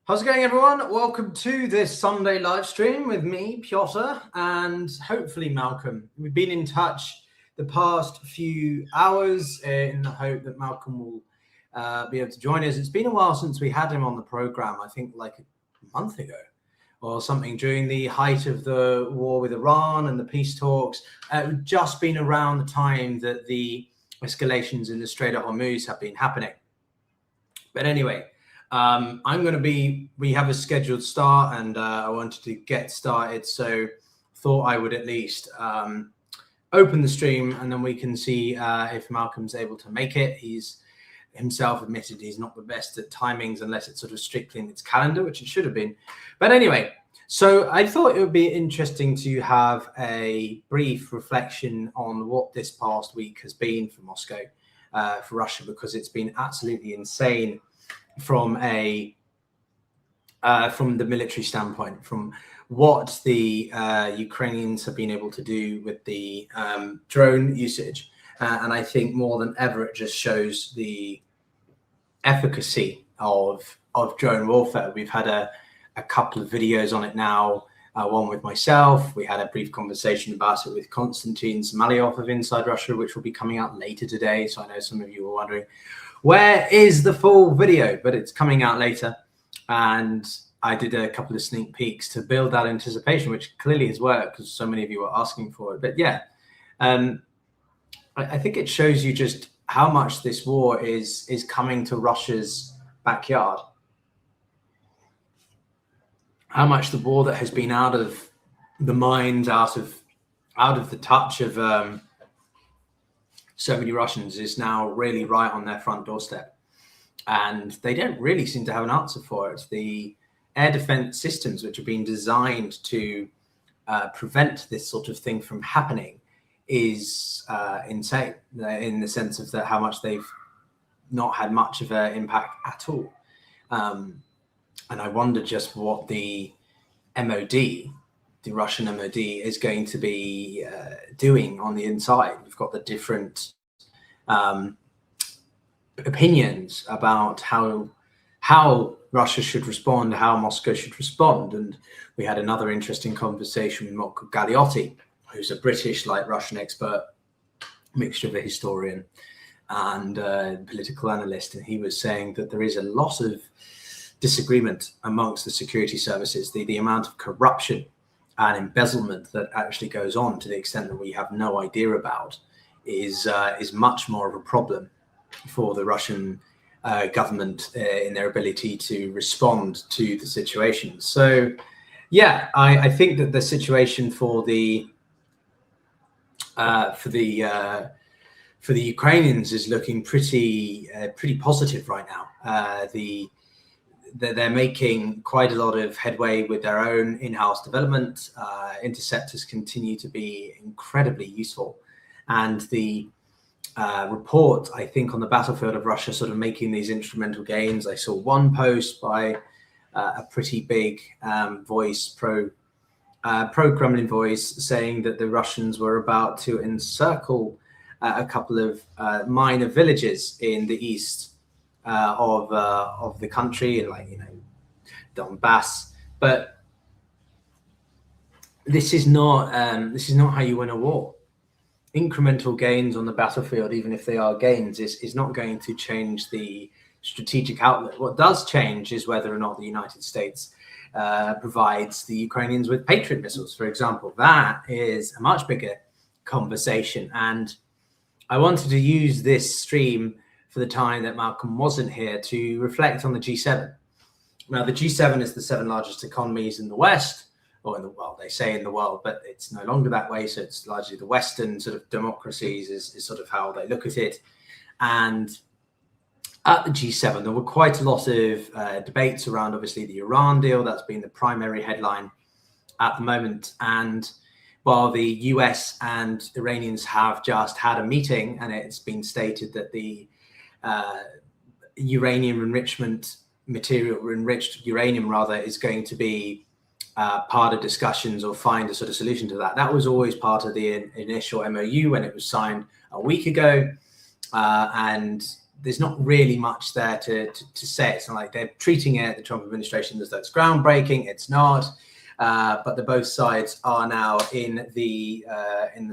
How's it going, everyone? Welcome to this Sunday live stream with me, Pyotr, and hopefully Malcolm. We've been in touch the past few hours in the hope that Malcolm will be able to join us. It's been a while since we had him on the program, I think like a month ago or something, during the height of the war with Iran and the peace talks. Just been around the time that the escalations in the Strait of Hormuz have been happening. But anyway, we have a scheduled start, and I wanted to get started, so thought I would at least open the stream, and then we can see if Malcolm's able to make it. He's himself admitted he's not the best at timings unless it's sort of strictly in its calendar, which it should have been. But anyway, so I thought it would be interesting to have a brief reflection on what this past week has been for Moscow, for Russia, because it's been absolutely insane from the military standpoint, from what the Ukrainians have been able to do with the drone usage. And I think more than ever, it just shows the efficacy of drone warfare. We've had a couple of videos on it now, one with myself. We had a brief conversation about it with Konstantin Smalyov of Inside Russia, which will be coming out later today. So I know some of you were wondering, where is the full video? But it's coming out later. And I did a couple of sneak peeks to build that anticipation, which clearly has worked because so many of you were asking for it. But yeah, I think it shows you just how much this war is coming to Russia's backyard. How much the war that has been out of the minds, out of the touch of so many Russians is now really right on their front doorstep. And they don't really seem to have an answer for it. The air defense systems, which have been designed to prevent this sort of thing from happening, is insane in the sense of how much they've not had much of an impact at all. And I wonder just what the MOD, the Russian MOD, is going to be doing on the inside. We've got the different opinions about how Russia should respond, how Moscow should respond. And we had another interesting conversation with Marco Galliotti, who's a British, like Russian expert, mixture of a historian and political analyst. And he was saying that there is a lot of disagreement amongst the security services, the amount of corruption and embezzlement that actually goes on, to the extent that we have no idea about, is much more of a problem for the Russian government in their ability to respond to the situation. So, yeah, I think that the situation for the Ukrainians is looking pretty positive right now. They're making quite a lot of headway with their own in-house development. Interceptors continue to be incredibly useful. And the report, I think, on the battlefield of Russia sort of making these instrumental gains. I saw one post by a pretty big voice, pro-Kremlin voice, saying that the Russians were about to encircle a couple of minor villages in the east of the country, and Donbass. But this is not how you win a war. Incremental gains on the battlefield, even if they are gains, is not going to change the strategic outlook. What does change is whether or not the United States provides the Ukrainians with Patriot missiles, for example. That is a much bigger conversation. And I wanted to use this stream for the time that Malcolm wasn't here to reflect on the G7. Now, the G7 is the 7 largest economies in the West, or in the world. They say in the world, but it's no longer that way. So it's largely the Western sort of democracies is sort of how they look at it. And at the G7, there were quite a lot of debates around, obviously, the Iran deal. That's been the primary headline at the moment. And while the US and Iranians have just had a meeting, and it's been stated that the uranium enrichment material, enriched uranium rather, is going to be part of discussions or find a sort of solution to that. That was always part of the initial MOU when it was signed a week ago. And there's not really much there to say. It's not like they're treating it, the Trump administration, as though it's groundbreaking. It's not. But both sides are now in the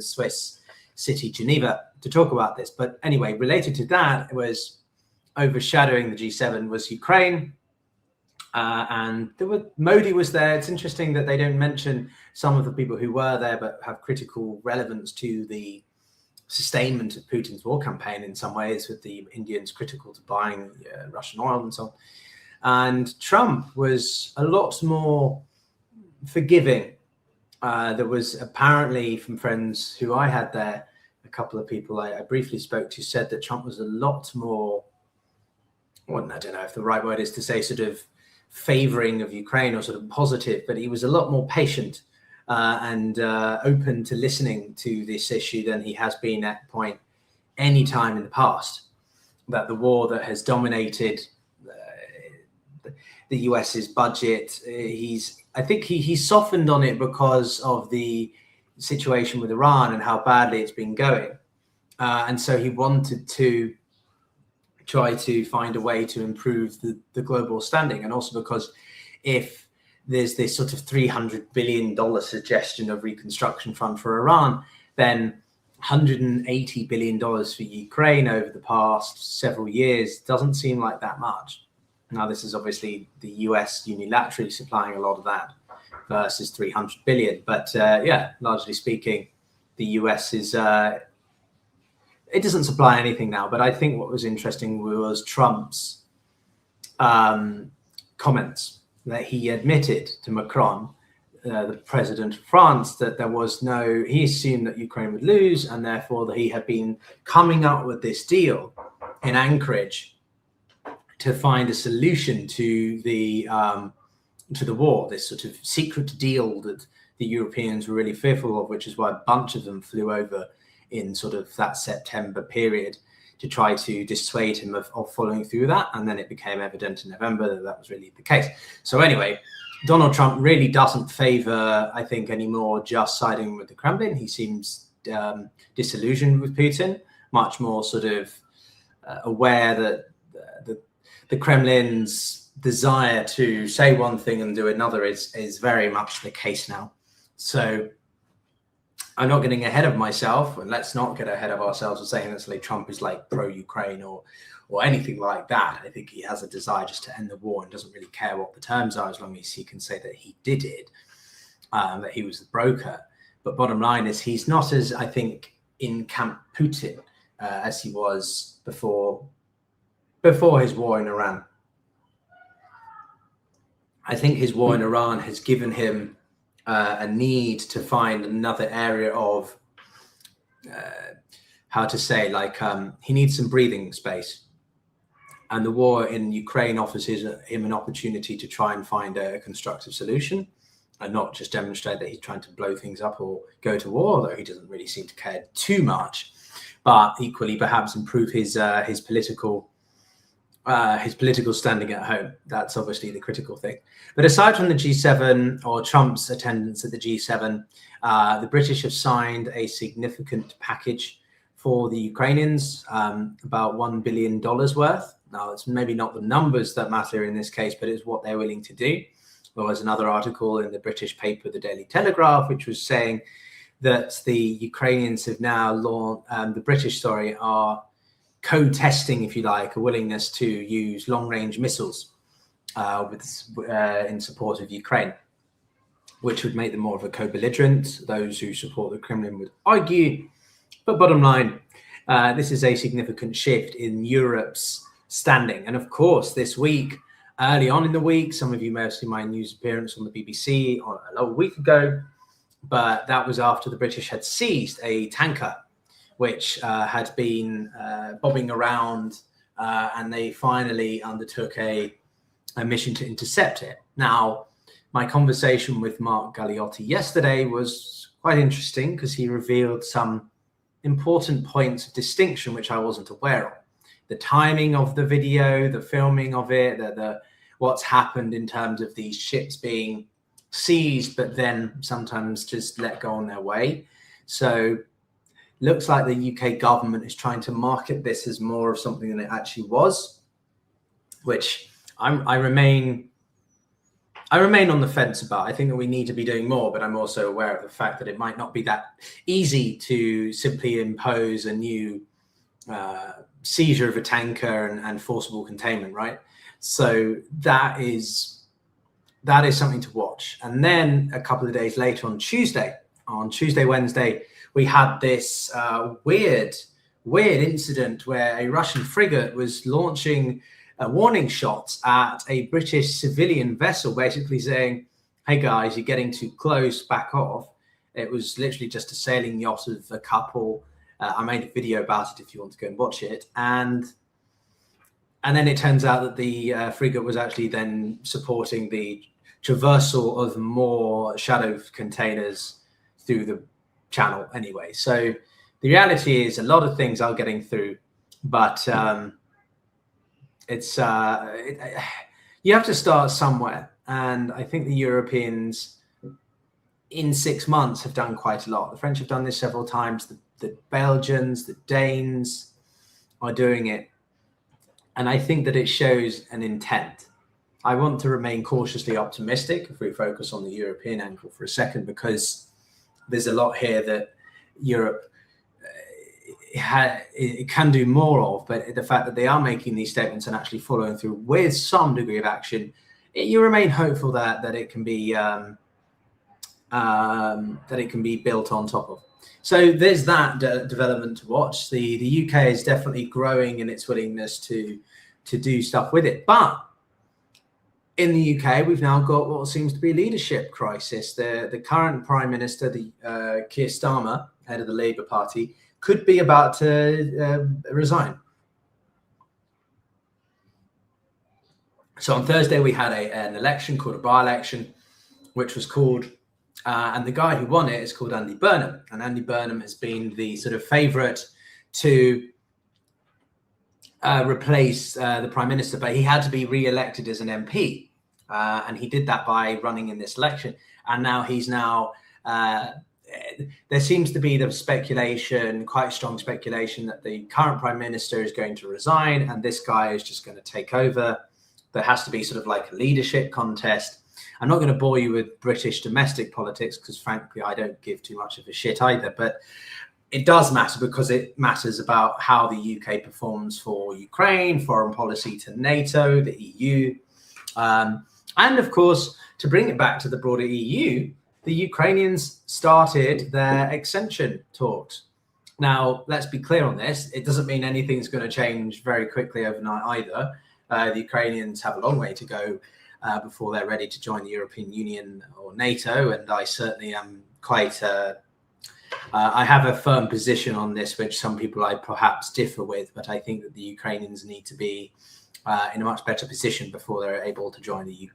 Swiss city Geneva to talk about this. But anyway, related to that, it was overshadowing the G7 was Ukraine. And Modi was there. It's interesting that they don't mention some of the people who were there but have critical relevance to the sustainment of Putin's war campaign in some ways, with the Indians critical to buying Russian oil and so on. And Trump was a lot more forgiving. There was apparently, from friends who I had there, a couple of people I briefly spoke to said that Trump was a lot more, well, I don't know if the right word is to say sort of favoring of Ukraine or sort of positive, but he was a lot more patient and open to listening to this issue than he has been at any time in the past. That the war that has dominated the US's budget, I think he softened on it because of the situation with Iran and how badly it's been going. And so he wanted to try to find a way to improve the global standing. And also because if there's this sort of $300 billion suggestion of reconstruction fund for Iran, then $180 billion for Ukraine over the past several years doesn't seem like that much. Now, this is obviously the US unilaterally supplying a lot of that versus 300 billion. But yeah, largely speaking, the US is, it doesn't supply anything now. But I think what was interesting was Trump's comments, that he admitted to Macron, the president of France, that there was he assumed that Ukraine would lose, and therefore that he had been coming up with this deal in Anchorage to find a solution to the war, this sort of secret deal that the Europeans were really fearful of, which is why a bunch of them flew over in sort of that September period to try to dissuade him of following through that. And then it became evident in November that that was really the case. So anyway, Donald Trump really doesn't favor, I think, anymore just siding with the Kremlin. He seems disillusioned with Putin, much more sort of aware that the Kremlin's desire to say one thing and do another is very much the case now. So I'm not getting ahead of myself, and let's not get ahead of ourselves and saying that Trump is like pro-Ukraine or anything like that. I think he has a desire just to end the war and doesn't really care what the terms are, as long as he can say that he did it, that he was the broker. But bottom line is, he's not as, I think, in camp Putin as he was before his war in Iran. I think his war in Iran has given him a need to find another area of, he needs some breathing space. And the war in Ukraine offers him an opportunity to try and find a constructive solution and not just demonstrate that he's trying to blow things up or go to war, although he doesn't really seem to care too much, but equally perhaps improve his political standing at home. That's obviously the critical thing. But aside from the G7 or Trump's attendance at the G7, the British have signed a significant package for the Ukrainians, about $1 billion worth. Now, it's maybe not the numbers that matter in this case, but it's what they're willing to do. There was another article in the British paper, the Daily Telegraph, which was saying that the Ukrainians have now the British, are co-testing, if you like, a willingness to use long-range missiles in support of Ukraine, which would make them more of a co-belligerent. Those who support the Kremlin would argue. But bottom line, this is a significant shift in Europe's standing. And of course, this week, early on in the week, some of you may have seen my news appearance on the BBC a week ago, but that was after the British had seized a tanker which had been bobbing around, and they finally undertook a mission to intercept it. Now, my conversation with Mark Galliotti yesterday was quite interesting because he revealed some important points of distinction which I wasn't aware of. The timing of the video, the filming of it, what's happened in terms of these ships being seized, but then sometimes just let go on their way. So looks like the UK government is trying to market this as more of something than it actually was, which I remain on the fence about. I think that we need to be doing more, but I'm also aware of the fact that it might not be that easy to simply impose a new seizure of a tanker and forcible containment, right? So that is something to watch. And then a couple of days later, on Tuesday, Wednesday, we had this weird incident where a Russian frigate was launching warning shots at a British civilian vessel, basically saying, "Hey guys, you're getting too close, back off." It was literally just a sailing yacht of a couple. I made a video about it if you want to go and watch it. And then it turns out that the frigate was actually then supporting the traversal of more shadow containers through the channel anyway. So the reality is a lot of things are getting through, but you have to start somewhere. And I think the Europeans in 6 months have done quite a lot. The French have done this several times. The Belgians, the Danes are doing it. And I think that it shows an intent. I want to remain cautiously optimistic if we focus on the European angle for a second, because there's a lot here that Europe it can do more of, but the fact that they are making these statements and actually following through with some degree of action, you remain hopeful that it can be built on top of. So there's that development to watch. The UK is definitely growing in its willingness to do stuff with it, but in the UK, we've now got what seems to be a leadership crisis. The current Prime Minister, Keir Starmer, head of the Labour Party, could be about to resign. So on Thursday, we had an election called a by-election, which was called, and the guy who won it is called Andy Burnham. And Andy Burnham has been the sort of favourite to replace the Prime Minister, but he had to be re-elected as an MP. And he did that by running in this election. And now there seems to be the speculation, quite strong speculation, that the current Prime Minister is going to resign and this guy is just going to take over. There has to be sort of like a leadership contest. I'm not going to bore you with British domestic politics because frankly, I don't give too much of a shit either, but it does matter because it matters about how the UK performs for Ukraine, foreign policy to NATO, the EU. And of course, to bring it back to the broader EU, the Ukrainians started their accession talks. Now, let's be clear on this. It doesn't mean anything's going to change very quickly overnight either. The Ukrainians have a long way to go before they're ready to join the European Union or NATO. And I certainly am quite, I have a firm position on this, which some people I perhaps differ with, but I think that the Ukrainians need to be in a much better position before they're able to join the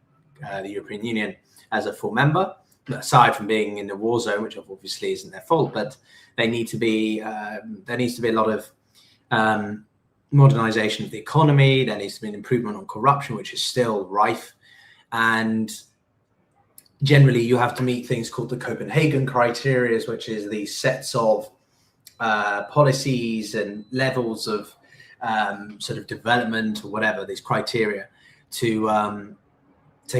European Union as a full member, aside from being in the war zone, which obviously isn't their fault, but they need to be, there needs to be a lot of modernization of the economy. There needs to be an improvement on corruption, which is still rife. And generally you have to meet things called the Copenhagen criteria, which is these sets of policies and levels of sort of development or whatever, these criteria to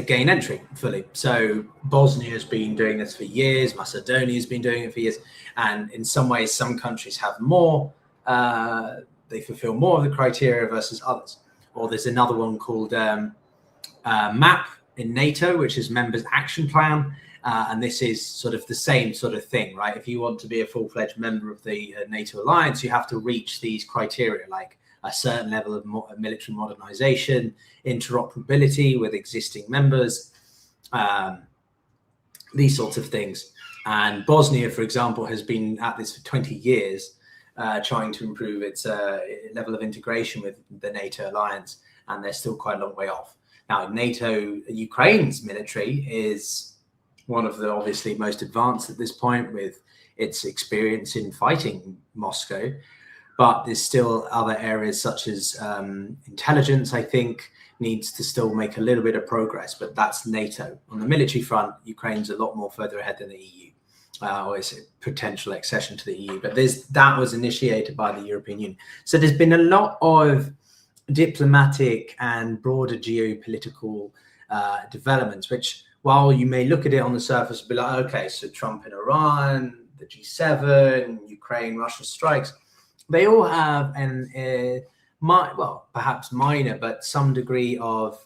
gain entry fully. So Bosnia has been doing this for years, Macedonia has been doing it for years, and in some ways some countries have more, they fulfill more of the criteria versus others. Or there's another one called MAP in NATO, which is Members Action Plan, and this is sort of the same sort of thing, right? If you want to be a full-fledged member of the NATO alliance, you have to reach these criteria, like a certain level of military modernization, interoperability with existing members, these sorts of things. And Bosnia, for example, has been at this for 20 years, trying to improve its level of integration with the NATO alliance, and they're still quite a long way off. Now, NATO, Ukraine's military is one of the obviously most advanced at this point with its experience in fighting Moscow. But there's still other areas such as intelligence, I think, needs to still make a little bit of progress, but that's NATO. On the military front, Ukraine's a lot more further ahead than the EU. or its potential accession to the EU. But that was initiated by the European Union. So there's been a lot of diplomatic and broader geopolitical developments, which, while you may look at it on the surface and be like, okay, so Trump and Iran, the G7, Ukraine, Russia strikes, they all have well, perhaps minor, but some degree of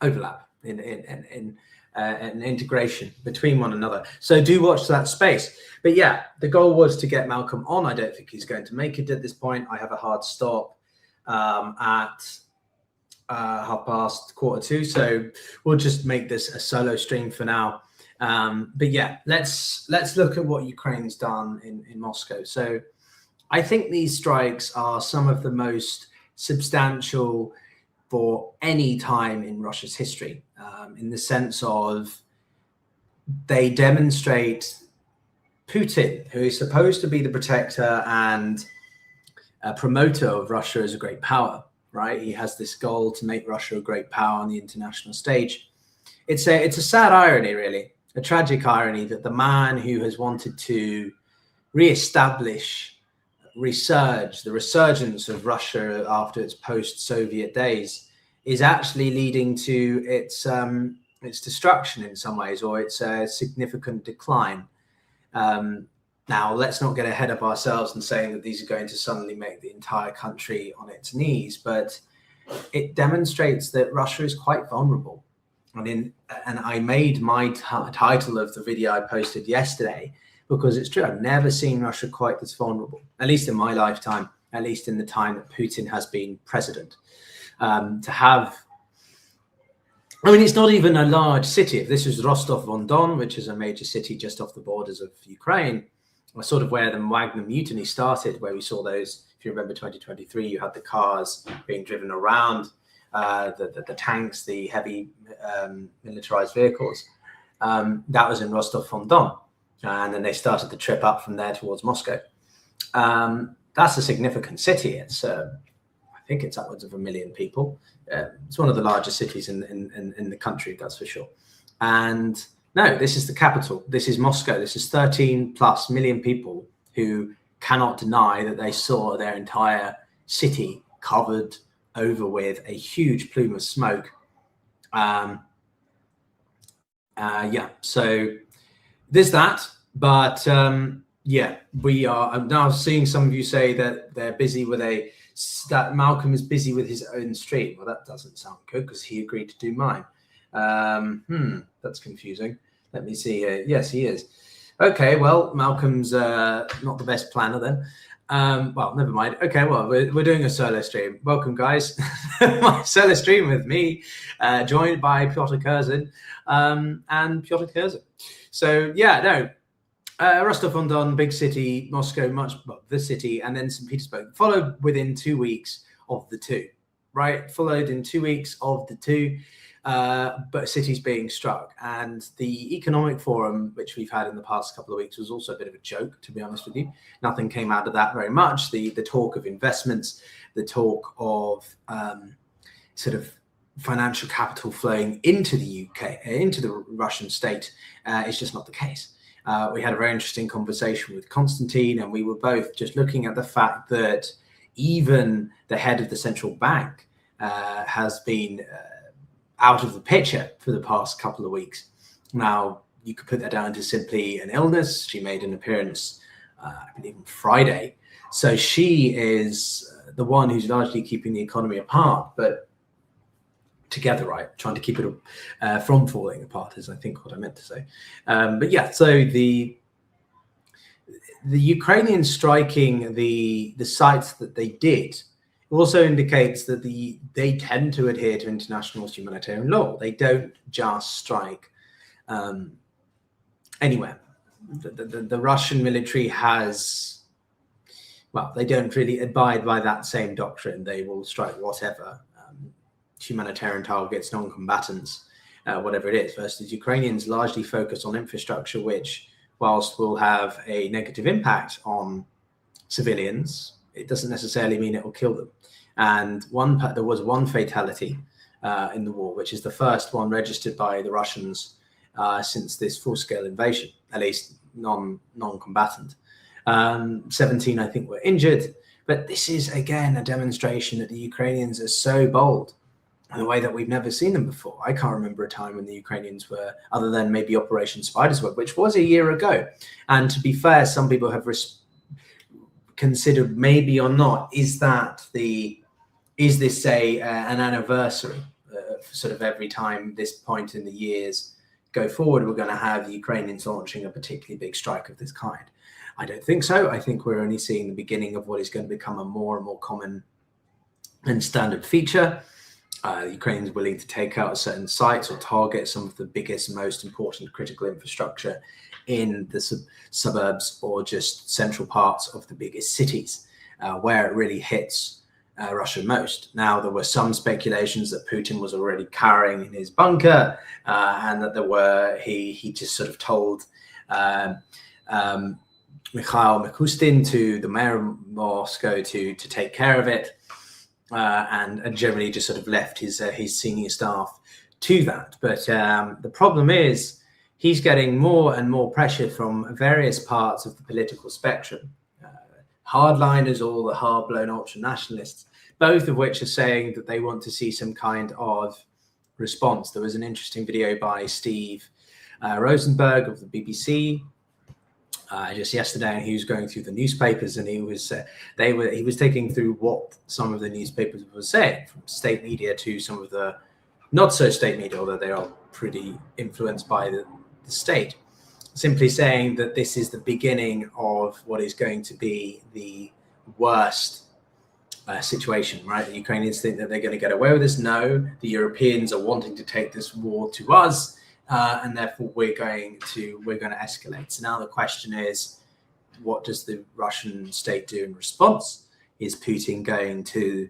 overlap in integration between one another. So do watch that space. But yeah, the goal was to get Malcolm on. I don't think he's going to make it at this point. I have a hard stop at 2:30, so we'll just make this a solo stream for now. But yeah, let's look at what Ukraine's done in Moscow. So I think these strikes are some of the most substantial for any time in Russia's history, in the sense of they demonstrate Putin, who is supposed to be the protector and promoter of Russia as a great power, right? He has this goal to make Russia a great power on the international stage. It's a sad irony, really, a tragic irony, that the man who has wanted to reestablish the resurgence of Russia after its post-Soviet days is actually leading to its destruction in some ways, or its significant decline. Now, let's not get ahead of ourselves and saying that these are going to suddenly make the entire country on its knees, but it demonstrates that Russia is quite vulnerable. And I made my title of the video I posted yesterday because it's true. I've never seen Russia quite this vulnerable, at least in my lifetime, at least in the time that Putin has been president. To have, I mean, it's not even a large city. If this was Rostov-on-Don, which is a major city just off the borders of Ukraine, or sort of where the Wagner mutiny started, where we saw those, if you remember 2023, you had the cars being driven around, the tanks, the heavy militarized vehicles. That was in Rostov-on-Don. And then they started the trip up from there towards Moscow. That's a significant city. It's, I think it's upwards of 1 million people. It's one of the largest cities in the country, that's for sure. And no, this is the capital. This is Moscow. This is 13+ million people who cannot deny that they saw their entire city covered over with a huge plume of smoke. Yeah, so there's that. But yeah, I'm now seeing some of you say that they're busy with that Malcolm is busy with his own stream. Well, that doesn't sound good because he agreed to do mine. That's confusing. Let me see here. Yes, he is. Okay, well, Malcolm's not the best planner then. Well, never mind. Okay, well, we're doing a solo stream. Welcome, guys. My solo stream with me, joined by Pyotr Kurzin and Pyotr Kurzin. So yeah, no. Rostov-on-Don, big city, Moscow, the city, and then St. Petersburg, followed within 2 weeks of the two, right? Followed in 2 weeks of the two, but cities being struck. And the economic forum, which we've had in the past couple of weeks, was also a bit of a joke, to be honest with you. Nothing came out of that very much. The talk of investments, the talk of sort of financial capital flowing into the UK, into the Russian state, is just not the case. We had a very interesting conversation with Konstantin, and we were both just looking at the fact that even the head of the central bank has been out of the picture for the past couple of weeks. Now, you could put that down to simply an illness. She made an appearance, I believe, on Friday. So she is the one who's largely keeping the economy apart, but together, right? Trying to keep it from falling apart is, I think, what I meant to say. But yeah, so the Ukrainians striking the sites that they did also indicates that they tend to adhere to international humanitarian law. They don't just strike anywhere. The Russian military has, well, they don't really abide by that same doctrine. They will strike whatever. Humanitarian targets, non-combatants, whatever it is, versus Ukrainians largely focus on infrastructure, which, whilst will have a negative impact on civilians, it doesn't necessarily mean it will kill them. And there was one fatality in the war, which is the first one registered by the Russians since this full-scale invasion, at least non-combatant. 17, I think, were injured. But this is, again, a demonstration that the Ukrainians are so bold in a way that we've never seen them before. I can't remember a time when the Ukrainians were, other than maybe Operation Spider's Web, which was a year ago. And to be fair, some people have considered, maybe or not, is this an anniversary? Sort of every time this point in the years go forward, we're going to have the Ukrainians launching a particularly big strike of this kind. I don't think so. I think we're only seeing the beginning of what is going to become a more and more common and standard feature. The Ukrainians willing to take out certain sites or target some of the biggest, most important critical infrastructure in the suburbs or just central parts of the biggest cities, where it really hits Russia most. Now, there were some speculations that Putin was already carrying in his bunker, and that he just sort of told Mikhail Mikhustin, to the mayor of Moscow, to take care of it, and generally just sort of left his senior staff to that. But the problem is he's getting more and more pressure from various parts of the political spectrum. Hardliners, all the hard-blown ultra-nationalists, both of which are saying that they want to see some kind of response. There was an interesting video by Steve Rosenberg of the BBC just yesterday, and he was going through the newspapers, and he was taking through what some of the newspapers were saying, from state media to some of the not so state media, although they are pretty influenced by the state, simply saying that this is the beginning of what is going to be the worst situation, right? The Ukrainians think that they're going to get away with this. No, the Europeans are wanting to take this war to us, and therefore we're going to escalate. So now the question is, what does the Russian state do in response? Is Putin going to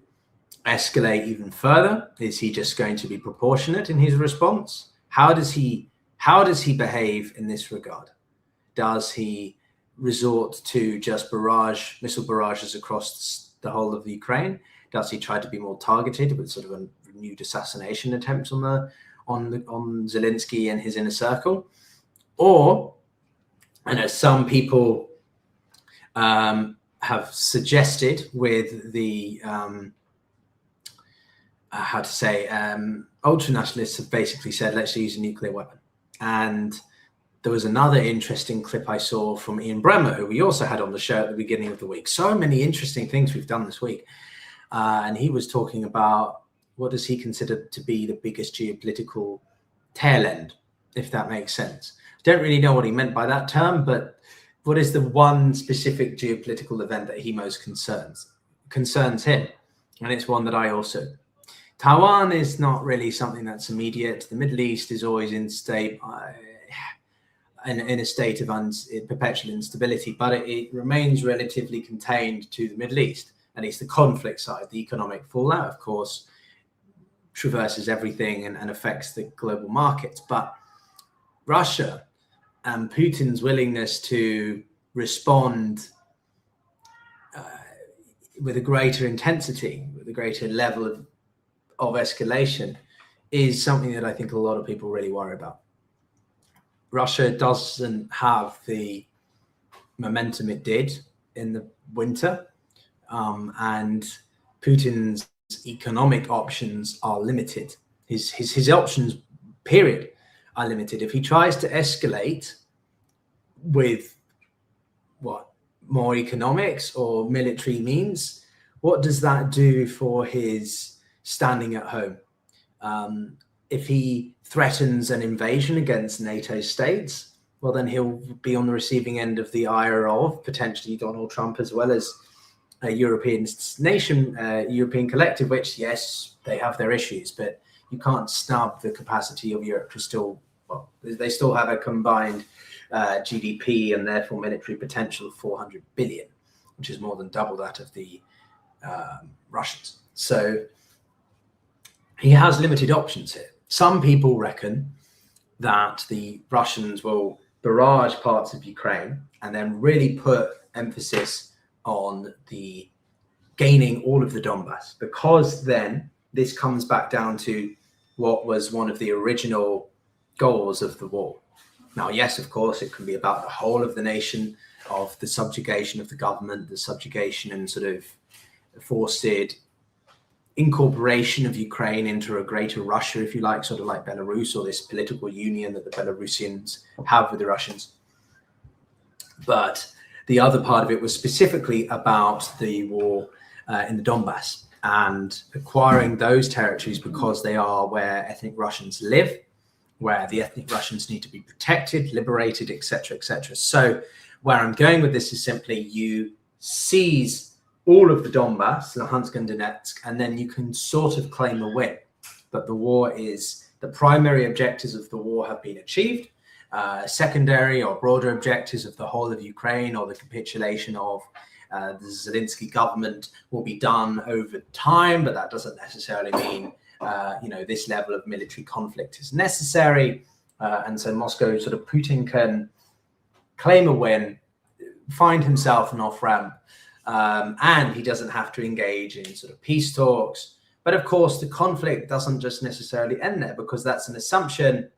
escalate even further? Is he just going to be proportionate in his response? How does he behave in this regard? Does he resort to just missile barrages across the whole of Ukraine? Does he try to be more targeted with sort of a renewed assassination attempts on Zelensky and his inner circle? Or, I know some people have suggested with the ultra-nationalists have basically said, let's use a nuclear weapon. And there was another interesting clip I saw from Ian Bremmer, who we also had on the show at the beginning of the week. So many interesting things we've done this week. And he was talking about what does he consider to be the biggest geopolitical tail end, if that makes sense. Don't really know what he meant by that term, but what is the one specific geopolitical event that he most concerns him? And it's one that I also. Taiwan is not really something that's immediate. The Middle East is always in a state of perpetual instability, but it remains relatively contained to the Middle East. At least the conflict side. The economic fallout, of course, traverses everything and affects the global markets. But Russia and Putin's willingness to respond with a greater intensity, with a greater level of escalation, is something that I think a lot of people really worry about. Russia doesn't have the momentum it did in the winter, and Putin's economic options are limited. His options, period, are limited. If he tries to escalate with more economics or military means, what does that do for his standing at home? If he threatens an invasion against NATO states, well, then he'll be on the receiving end of the ire of potentially Donald Trump, as well as a European nation, European collective, which, yes, they have their issues, but you can't snub the capacity of Europe to still, they still have a combined GDP and therefore military potential of 400 billion, which is more than double that of the Russians. So he has limited options here. Some people reckon that the Russians will barrage parts of Ukraine and then really put emphasis on the gaining all of the Donbass, because then this comes back down to what was one of the original goals of the war. Now, yes, of course, it can be about the whole of the nation, of the subjugation of the government, the subjugation and sort of forced incorporation of Ukraine into a greater Russia, if you like, sort of like Belarus, or this political union that the Belarusians have with the Russians. But the other part of it was specifically about the war in the Donbass and acquiring those territories because they are where ethnic Russians live, where the ethnic Russians need to be protected, liberated, etc., etc. So where I'm going with this is simply you seize all of the Donbass, Luhansk and Donetsk, and then you can sort of claim a win. But the primary objectives of the war have been achieved. Secondary or broader objectives of the whole of Ukraine or the capitulation of the Zelensky government will be done over time, but that doesn't necessarily mean this level of military conflict is necessary. And so Moscow, sort of Putin, can claim a win, find himself an off-ramp, and he doesn't have to engage in sort of peace talks. But of course, the conflict doesn't just necessarily end there, because that's an assumption.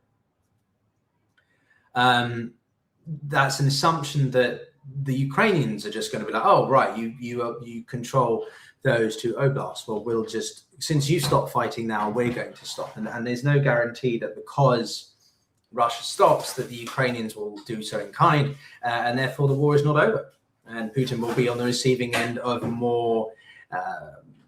That's an assumption that the Ukrainians are just going to be like, oh, right, you control those two oblasts. Well, we'll just, since you stop fighting now, we're going to stop. And there's no guarantee that because Russia stops, that the Ukrainians will do so in kind, and therefore the war is not over. And Putin will be on the receiving end of more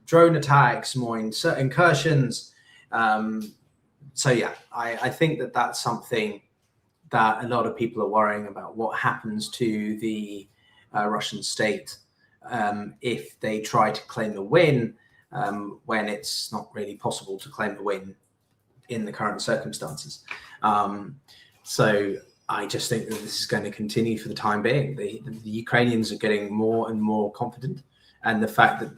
drone attacks, more incursions. So yeah, I think that that's something that a lot of people are worrying about, what happens to the Russian state if they try to claim a win when it's not really possible to claim a win in the current circumstances. So I just think that this is going to continue for the time being. The Ukrainians are getting more and more confident, and the fact that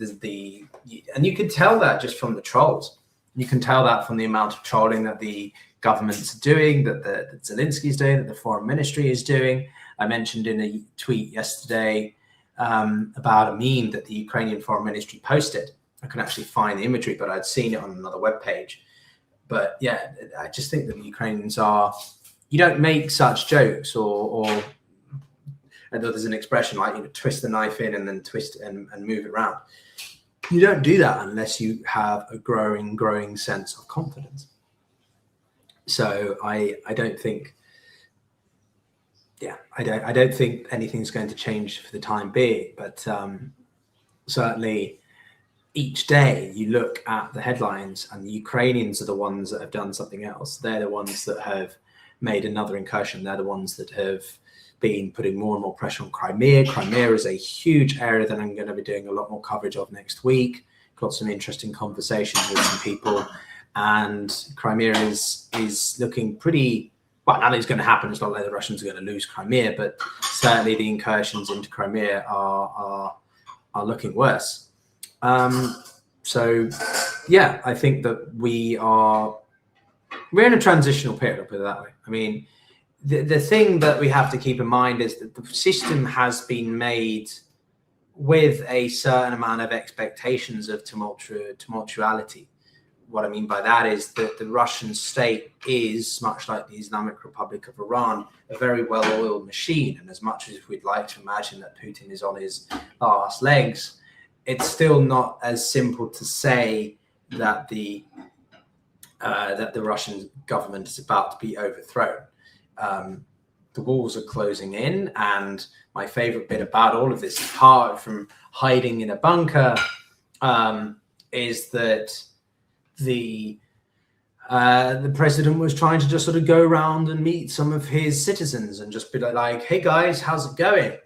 and you can tell that just from the trolls. You can tell that from the amount of trolling that the government's doing, that Zelensky's doing, that the foreign ministry is doing. I mentioned in a tweet yesterday about a meme that the Ukrainian foreign ministry posted. I can actually find the imagery, but I'd seen it on another webpage. But yeah, I just think that the Ukrainians you don't make such jokes or I know there's an expression like, twist the knife in and then twist and move it around. You don't do that unless you have a growing sense of confidence. So I don't think, I don't think anything's going to change for the time being. But certainly each day you look at the headlines, and the Ukrainians are the ones that have done something else. They're the ones that have made another incursion. They're the ones that have been putting more and more pressure on Crimea. Crimea is a huge area that I'm going to be doing a lot more coverage of next week. Got some interesting conversations with some people, and Crimea is looking pretty well. Nothing's going to happen. It's not like the Russians are going to lose Crimea, but certainly the incursions into Crimea are looking worse. So yeah, I think that we're in a transitional period, I'll put it that way. I mean, the thing that we have to keep in mind is that the system has been made with a certain amount of expectations of tumultuality. What I mean by that is that the Russian state is, much like the Islamic Republic of Iran, a very well-oiled machine. And as much as we'd like to imagine that Putin is on his last legs, it's still not as simple to say that the Russian government is about to be overthrown. The walls are closing in, and my favorite bit about all of this, apart from hiding in a bunker, is that the president was trying to just sort of go around and meet some of his citizens and just be like, "Hey guys, how's it going?"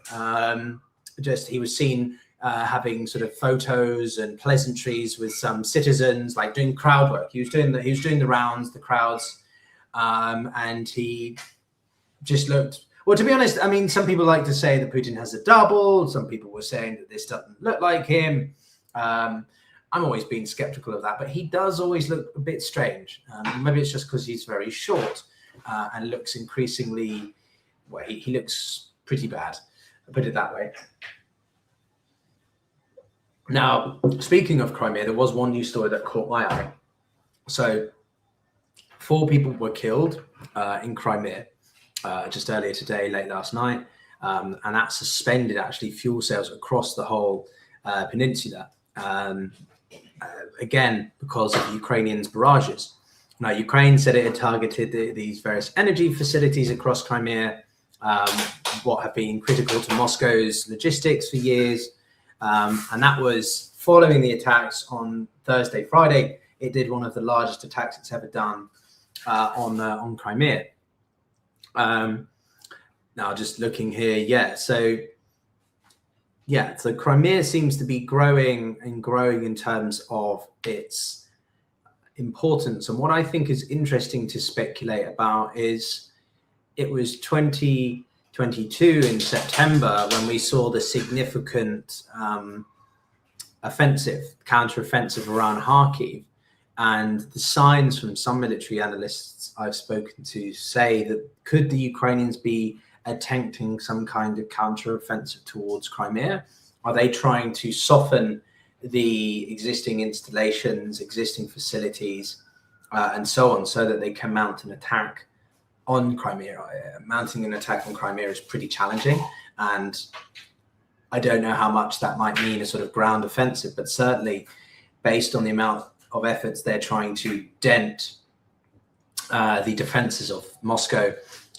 He was seen having sort of photos and pleasantries with some citizens, like doing crowd work. He was doing the rounds, the crowds, and he just looked, well, to be honest, I mean, some people like to say that Putin has a double. Some people were saying that this doesn't look like him. I'm always being skeptical of that, but he does always look a bit strange. Maybe it's just because he's very short and looks increasingly, well, he looks pretty bad, I'll put it that way. Now, speaking of Crimea, there was one news story that caught my eye. So 4 people were killed in Crimea just earlier today, late last night, and that suspended actually fuel sales across the whole peninsula, again, because of Ukrainians' barrages. Now, Ukraine said it had targeted these various energy facilities across Crimea, what have been critical to Moscow's logistics for years, and that was following the attacks on Thursday, Friday. It did one of the largest attacks it's ever done on Crimea. Now, just looking here, so Crimea seems to be growing in terms of its importance. And what I think is interesting to speculate about is it was 2022 in September when we saw the significant counter-offensive around Kharkiv. And the signs from some military analysts I've spoken to say that could the Ukrainians be attempting some kind of counter-offensive towards Crimea? Are they trying to soften the existing installations, existing facilities, and so on, so that they can mount an attack on Crimea? Mounting an attack on Crimea is pretty challenging, and I don't know how much that might mean a sort of ground offensive, but certainly based on the amount of efforts they're trying to dent the defenses of Moscow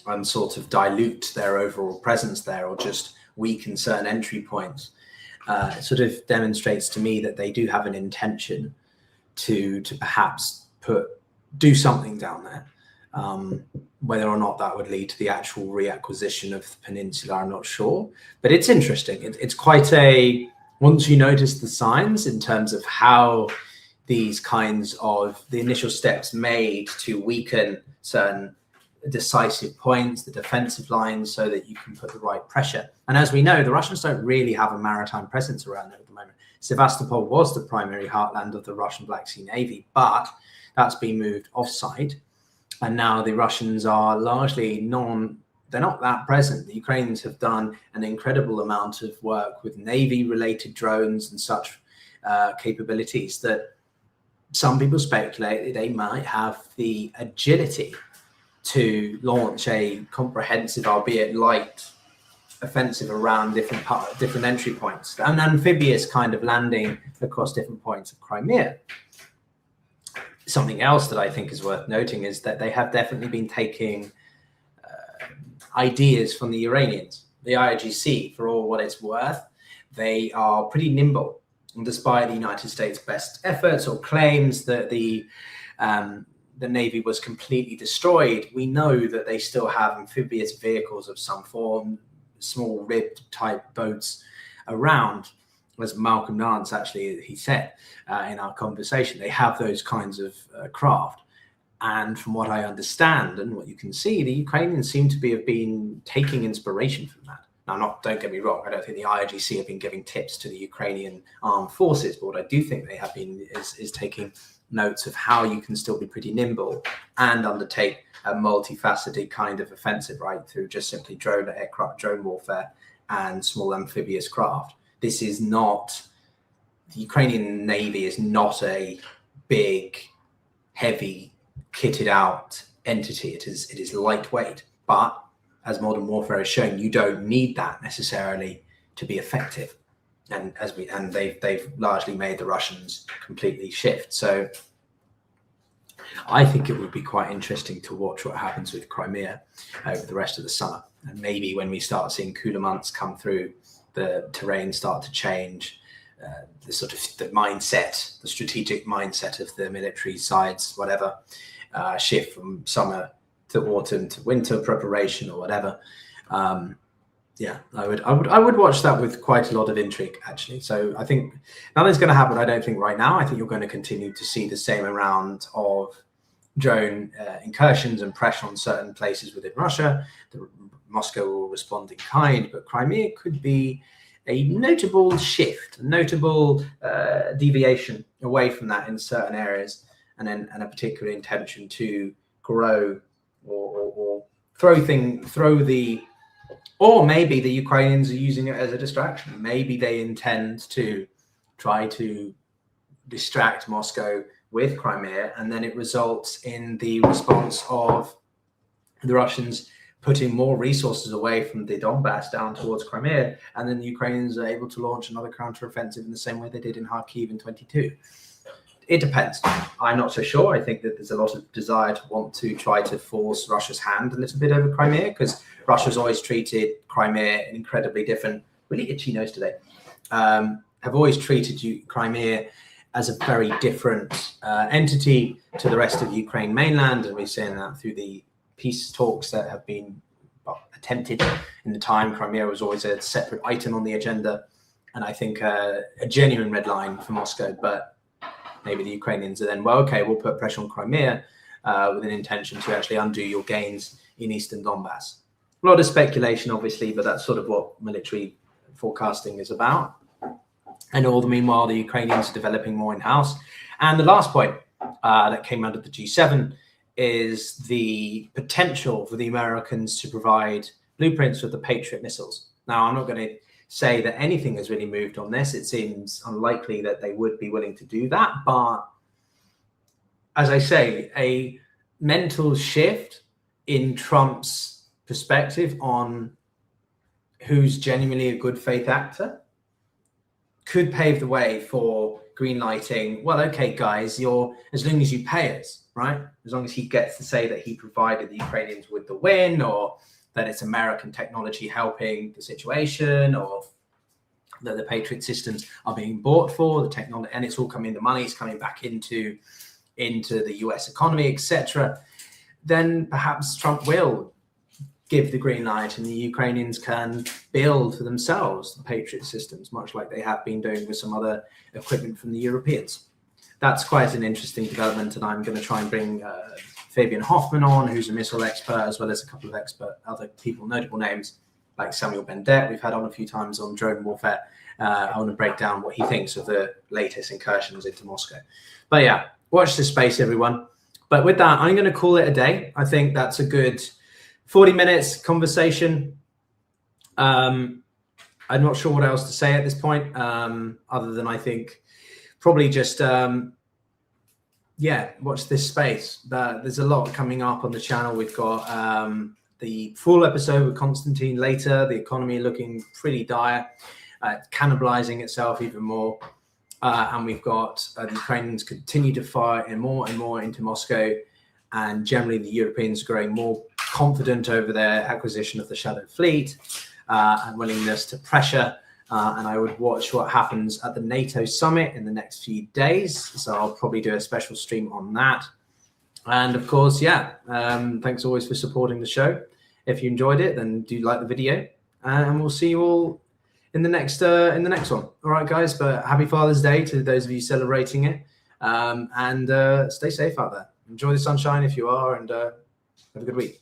and sort of dilute their overall presence there, or just weaken certain entry points. It sort of demonstrates to me that they do have an intention to perhaps do something down there. Whether or not that would lead to the actual reacquisition of the peninsula, I'm not sure. But it's interesting. It's quite once you notice the signs in terms of how these kinds of the initial steps made to weaken certain decisive points, the defensive lines, so that you can put the right pressure. And as we know, the Russians don't really have a maritime presence around there at the moment. Sevastopol was the primary heartland of the Russian Black Sea Navy, but that's been moved offside. And now the Russians are largely they're not that present. The Ukrainians have done an incredible amount of work with Navy-related drones and such capabilities that some people speculate that they might have the agility to launch a comprehensive, albeit light, offensive around different entry points, an amphibious kind of landing across different points of Crimea. Something else that I think is worth noting is that they have definitely been taking ideas from the Iranians. The IRGC, for all what it's worth, they are pretty nimble. And despite the United States' best efforts or claims that the Navy was completely destroyed, we know that they still have amphibious vehicles of some form, small ribbed type boats around. As Malcolm Nance actually, he said in our conversation, they have those kinds of craft. And from what I understand and what you can see, the Ukrainians seem to have been taking inspiration from that. Now, don't get me wrong, I don't think the IRGC have been giving tips to the Ukrainian armed forces, but what I do think they have been is taking notes of how you can still be pretty nimble and undertake a multifaceted kind of offensive, right, through just simply drone warfare and small amphibious craft. This is not, the Ukrainian Navy is not a big, heavy, kitted out entity. It is lightweight, but as modern warfare has shown, you don't need that necessarily to be effective. And they've largely made the Russians completely shift. So I think it would be quite interesting to watch what happens with Crimea over the rest of the summer. And maybe when we start seeing cooler months come through, the terrain start to change, the sort of the mindset, the strategic mindset of the military sides, whatever, shift from summer to autumn to winter preparation or whatever. Yeah, I would watch that with quite a lot of intrigue, actually. So I think nothing's going to happen, I don't think, right now. I think you're going to continue to see the same amount of drone incursions and pressure on certain places within Russia. Moscow will respond in kind, but Crimea could be a notable shift, a notable deviation away from that in certain areas, and a particular intention to grow or or maybe the Ukrainians are using it as a distraction. Maybe they intend to try to distract Moscow with Crimea, and then it results in the response of the Russians putting more resources away from the Donbass down towards Crimea, and then the Ukrainians are able to launch another counteroffensive in the same way they did in Kharkiv in 22. It depends. I'm not so sure. I think that there's a lot of desire to want to try to force Russia's hand a little bit over Crimea, because Russia's always treated Crimea incredibly different. Really itchy nose today. Have always treated Crimea as a very different entity to the rest of Ukraine mainland, and we're seeing that through the peace talks that have been attempted in the time. Crimea was always a separate item on the agenda, and I think a genuine red line for Moscow. But maybe the Ukrainians are then, well, okay, we'll put pressure on Crimea with an intention to actually undo your gains in eastern Donbass. A lot of speculation, obviously, but that's sort of what military forecasting is about. And all the meanwhile, the Ukrainians are developing more in-house. And the last point that came out of the G7 is the potential for the Americans to provide blueprints for the Patriot missiles. Now, I'm not going to say that anything has really moved on this. It seems unlikely that they would be willing to do that. But as I say, a mental shift in Trump's perspective on who's genuinely a good faith actor could pave the way for green lighting. Well, okay, guys, as long as you pay us, right? As long as he gets to say that he provided the Ukrainians with the win, or that it's American technology helping the situation, or that the Patriot systems are being bought for the technology, and it's all coming, the money's coming back into the US economy, etc. Then perhaps Trump will give the green light and the Ukrainians can build for themselves the Patriot systems, much like they have been doing with some other equipment from the Europeans. That's quite an interesting development, and I'm going to try and bring Fabian Hoffman on, who's a missile expert, as well as a couple of other people, notable names like Samuel Bendet, we've had on a few times on drone warfare. I want to break down what he thinks of the latest incursions into Moscow. But yeah, watch this space, everyone. But with that, I'm going to call it a day. I think that's a good 40 minutes conversation. I'm not sure what else to say at this point, other than I think probably just, watch this space. There's a lot coming up on the channel. We've got the full episode with Konstantin later, the economy looking pretty dire, cannibalizing itself even more. And we've got the Ukrainians continue to fire and more into Moscow. And generally the Europeans are growing more confident over their acquisition of the Shadow Fleet and willingness to pressure. And I would watch what happens at the NATO summit in the next few days. So I'll probably do a special stream on that. And of course, thanks always for supporting the show. If you enjoyed it, then do like the video, and we'll see you all in the next one. All right, guys. But happy Father's Day to those of you celebrating it, and stay safe out there. Enjoy the sunshine if you are, and have a good week.